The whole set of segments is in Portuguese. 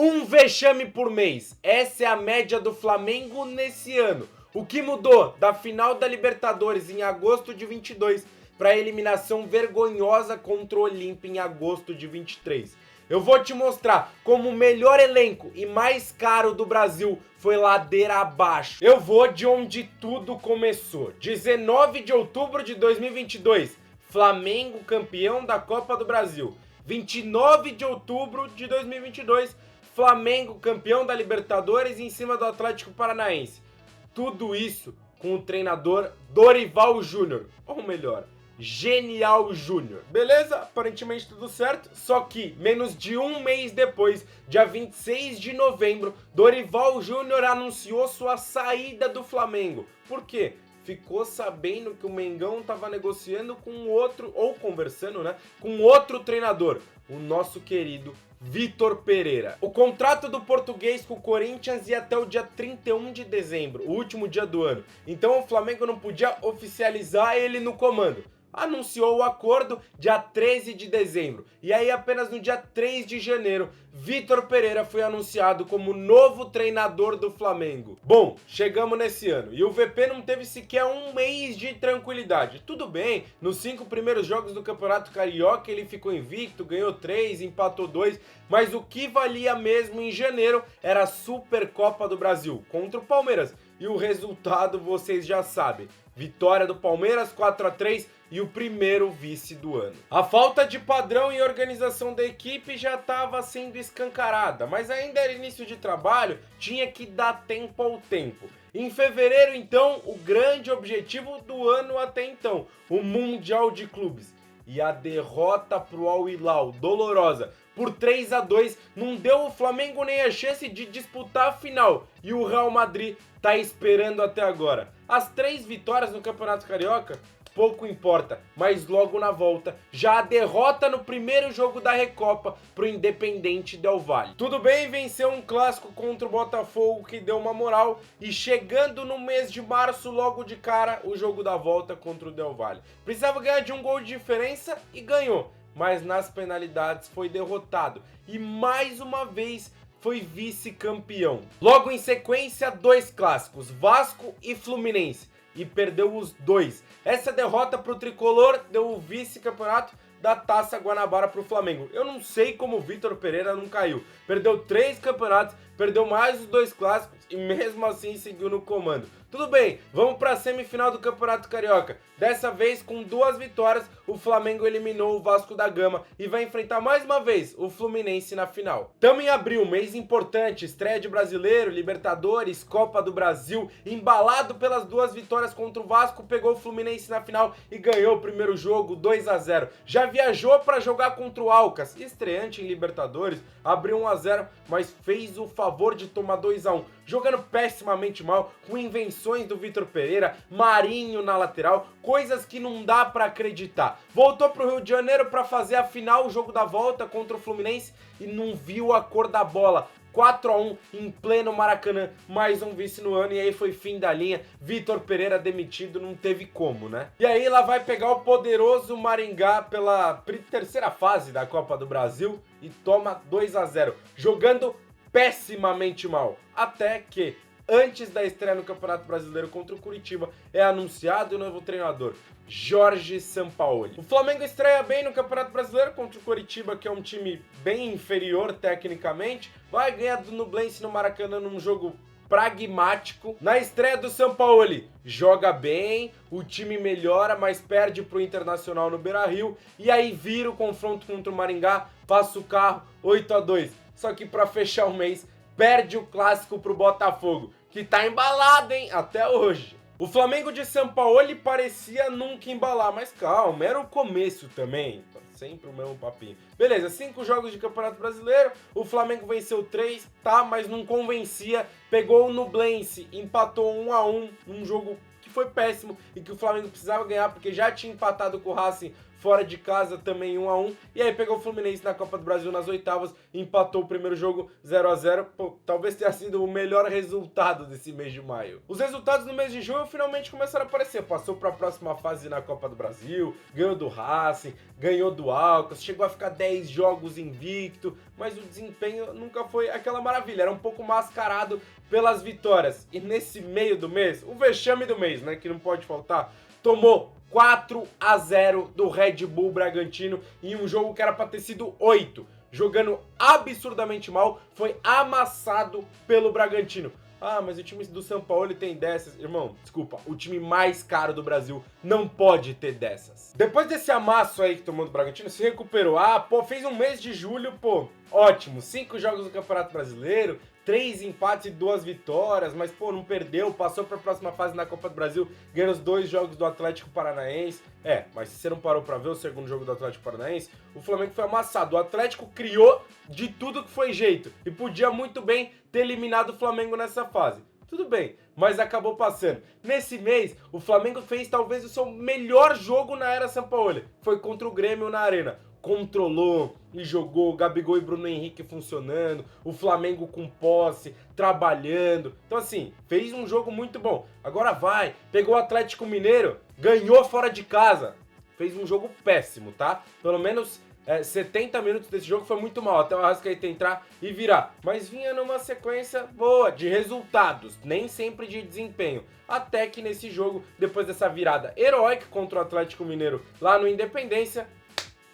Um vexame por mês. Essa é a média do Flamengo nesse ano. O que mudou da final da Libertadores em agosto de 22 para a eliminação vergonhosa contra o Olímpia em agosto de 23? Eu vou te mostrar como o melhor elenco e mais caro do Brasil foi ladeira abaixo. Eu vou de onde tudo começou. 19 de outubro de 2022, Flamengo campeão da Copa do Brasil. 29 de outubro de 2022, Flamengo campeão da Libertadores em cima do Atlético Paranaense. Tudo isso com o treinador Dorival Júnior, ou melhor, Genial Júnior. Beleza? Aparentemente tudo certo, só que menos de um mês depois, dia 26 de novembro, Dorival Júnior anunciou sua saída do Flamengo. Por quê? Ficou sabendo que o Mengão estava negociando com outro, ou conversando, né, com outro treinador, o nosso querido Vitor Pereira. O contrato do português com o Corinthians ia até o dia 31 de dezembro, o último dia do ano. Então o Flamengo não podia oficializar ele no comando. Anunciou o acordo dia 13 de dezembro. E aí apenas no dia 3 de janeiro, Vitor Pereira foi anunciado como novo treinador do Flamengo. Bom, chegamos nesse ano e o VP não teve sequer um mês de tranquilidade. Tudo bem, nos 5 primeiros jogos do Campeonato Carioca ele ficou invicto, ganhou 3, empatou 2, mas o que valia mesmo em janeiro era a Supercopa do Brasil contra o Palmeiras. E o resultado vocês já sabem. Vitória do Palmeiras 4-3 e o primeiro vice do ano. A falta de padrão e organização da equipe já estava sendo escancarada, mas ainda era início de trabalho, tinha que dar tempo ao tempo. Em fevereiro, então, o grande objetivo do ano até então, o Mundial de Clubes. E a derrota pro Al Hilal, dolorosa, por 3-2, não deu o Flamengo nem a chance de disputar a final. E o Real Madrid tá esperando até agora. As 3 vitórias no Campeonato Carioca, pouco importa, mas logo na volta, já a derrota no primeiro jogo da Recopa pro Independente Del Valle. Tudo bem, venceu um clássico contra o Botafogo que deu uma moral e chegando no mês de março, logo de cara, o jogo da volta contra o Del Valle. Precisava ganhar de um gol de diferença e ganhou, mas nas penalidades foi derrotado e mais uma vez foi vice-campeão. Logo em sequência, 2 clássicos, Vasco e Fluminense, e perdeu os 2. Essa derrota pro tricolor deu o vice-campeonato da Taça Guanabara pro Flamengo. Eu não sei como o Vitor Pereira não caiu. Perdeu 3 campeonatos, perdeu mais os 2 clássicos e mesmo assim seguiu no comando. Tudo bem, vamos para a semifinal do Campeonato Carioca. Dessa vez, com 2 vitórias, o Flamengo eliminou o Vasco da Gama e vai enfrentar mais uma vez o Fluminense na final. Tamo em abril, mês importante, estreia de Brasileiro, Libertadores, Copa do Brasil. Embalado pelas 2 vitórias contra o Vasco, pegou o Fluminense na final e ganhou o primeiro jogo 2-0. Já viajou para jogar contra o Alcas, estreante em Libertadores, abriu 1-0, mas fez o favor de tomar 2-1. Jogando pessimamente mal, com invenções do Vitor Pereira, Marinho na lateral, coisas que não dá pra acreditar. Voltou pro Rio de Janeiro pra fazer a final, o jogo da volta contra o Fluminense e não viu a cor da bola. 4-1 em pleno Maracanã, mais um vice no ano e aí foi fim da linha. Vitor Pereira demitido, não teve como, né? E aí lá vai pegar o poderoso Maringá pela 3ª fase da Copa do Brasil e toma 2-0, jogando pessimamente mal, até que antes da estreia no Campeonato Brasileiro contra o Curitiba é anunciado o novo treinador, Jorge Sampaoli. O Flamengo estreia bem no Campeonato Brasileiro contra o Curitiba, que é um time bem inferior tecnicamente, vai ganhar do Nublense no Maracanã num jogo pragmático. Na estreia do Sampaoli, joga bem, o time melhora, mas perde pro Internacional no Beira-Rio e aí vira o confronto contra o Maringá, passa o carro 8-2. Só que para fechar o mês, perde o clássico pro Botafogo, que tá embalado, hein, até hoje. O Flamengo de Sampaoli parecia nunca embalar, mas calma, era o começo também, sempre o mesmo papinho. Beleza, 5 jogos de Campeonato Brasileiro, o Flamengo venceu 3, tá, mas não convencia, pegou o Nublense, empatou 1-1, um jogo que foi péssimo e que o Flamengo precisava ganhar porque já tinha empatado com o Racing fora de casa também 1-1, e aí pegou o Fluminense na Copa do Brasil nas oitavas, empatou o primeiro jogo 0-0, pô, talvez tenha sido o melhor resultado desse mês de maio. Os resultados no mês de junho finalmente começaram a aparecer, passou para a próxima fase na Copa do Brasil, ganhou do Racing, ganhou do Alcas, chegou a ficar 10 jogos invicto, mas o desempenho nunca foi aquela maravilha, era um pouco mascarado pelas vitórias. E nesse meio do mês, o vexame do mês, né, que não pode faltar, tomou 4-0 do Red Bull Bragantino em um jogo que era para ter sido 8. Jogando absurdamente mal, foi amassado pelo Bragantino. Ah, mas o time do São Paulo tem dessas. Irmão, desculpa, o time mais caro do Brasil não pode ter dessas. Depois desse amasso aí que tomou do Bragantino, se recuperou. Ah, pô, fez um mês de julho, pô, ótimo. 5 jogos no Campeonato Brasileiro, 3 empates e 2 vitórias, mas, pô, não perdeu, passou para a próxima fase na Copa do Brasil, ganhou os 2 jogos do Atlético Paranaense. É, mas se você não parou para ver o segundo jogo do Atlético Paranaense, o Flamengo foi amassado. O Atlético criou de tudo que foi jeito e podia muito bem ter eliminado o Flamengo nessa fase. Tudo bem, mas acabou passando. Nesse mês, o Flamengo fez talvez o seu melhor jogo na era Sampaoli. Foi contra o Grêmio na Arena. Controlou e jogou, Gabigol e Bruno Henrique funcionando, o Flamengo com posse, trabalhando. Então assim, fez um jogo muito bom. Agora vai, pegou o Atlético Mineiro, ganhou fora de casa. Fez um jogo péssimo, tá? Pelo menos 70 minutos desse jogo foi muito mal, até o Arrascaeta entrar e virar. Mas vinha numa sequência boa, de resultados, nem sempre de desempenho. Até que nesse jogo, depois dessa virada heróica contra o Atlético Mineiro lá no Independência,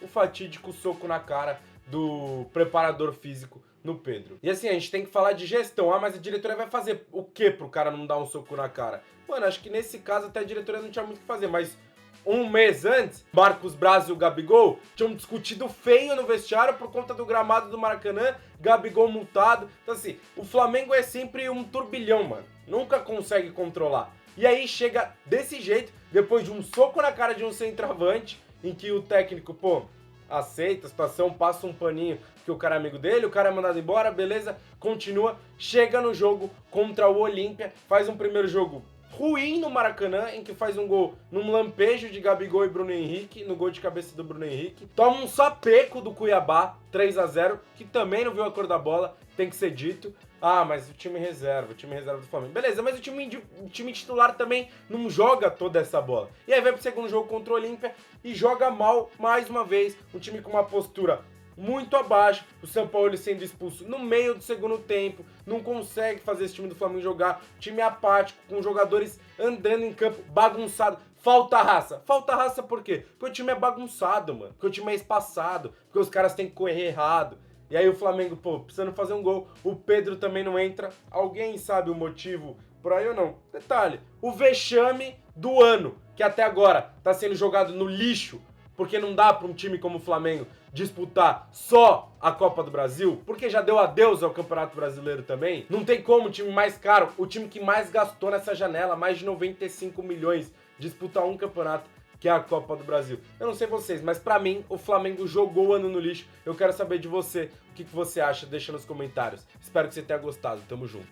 o fatídico soco na cara do preparador físico no Pedro. E assim, a gente tem que falar de gestão. Ah, mas a diretoria vai fazer o quê pro cara não dar um soco na cara? Mano, acho que nesse caso até a diretoria não tinha muito o que fazer, mas um mês antes, Marcos Braz e o Gabigol tinham discutido feio no vestiário por conta do gramado do Maracanã, Gabigol multado. Então assim, o Flamengo é sempre um turbilhão, mano. Nunca consegue controlar. E aí chega desse jeito, depois de um soco na cara de um centroavante, em que o técnico, pô, aceita a situação, passa um paninho que o cara é amigo dele, o cara é mandado embora, beleza, continua, chega no jogo contra o Olímpia, faz um primeiro jogo ruim no Maracanã, em que faz um gol num lampejo de Gabigol e Bruno Henrique, no gol de cabeça do Bruno Henrique, toma um sapeco do Cuiabá, 3-0, que também não viu a cor da bola, tem que ser dito. Ah, mas o time reserva do Flamengo. Beleza, mas o time titular também não joga toda essa bola. E aí vai pro segundo jogo contra o Olímpia e joga mal mais uma vez. Um time com uma postura muito abaixo, o São Paulo sendo expulso no meio do segundo tempo, não consegue fazer esse time do Flamengo jogar, time apático, com jogadores andando em campo, bagunçado, falta raça. Falta raça por quê? Porque o time é bagunçado, mano, porque o time é espaçado, porque os caras têm que correr errado. E aí o Flamengo, pô, precisando fazer um gol, o Pedro também não entra, alguém sabe o motivo por aí ou não? Detalhe, o vexame do ano, que até agora tá sendo jogado no lixo, porque não dá para um time como o Flamengo disputar só a Copa do Brasil, porque já deu adeus ao Campeonato Brasileiro também. Não tem como o time mais caro, o time que mais gastou nessa janela, mais de 95 milhões, disputar um campeonato, que é a Copa do Brasil. Eu não sei vocês, mas pra mim, o Flamengo jogou o ano no lixo. Eu quero saber de você, o que você acha, deixa nos comentários. Espero que você tenha gostado, tamo junto.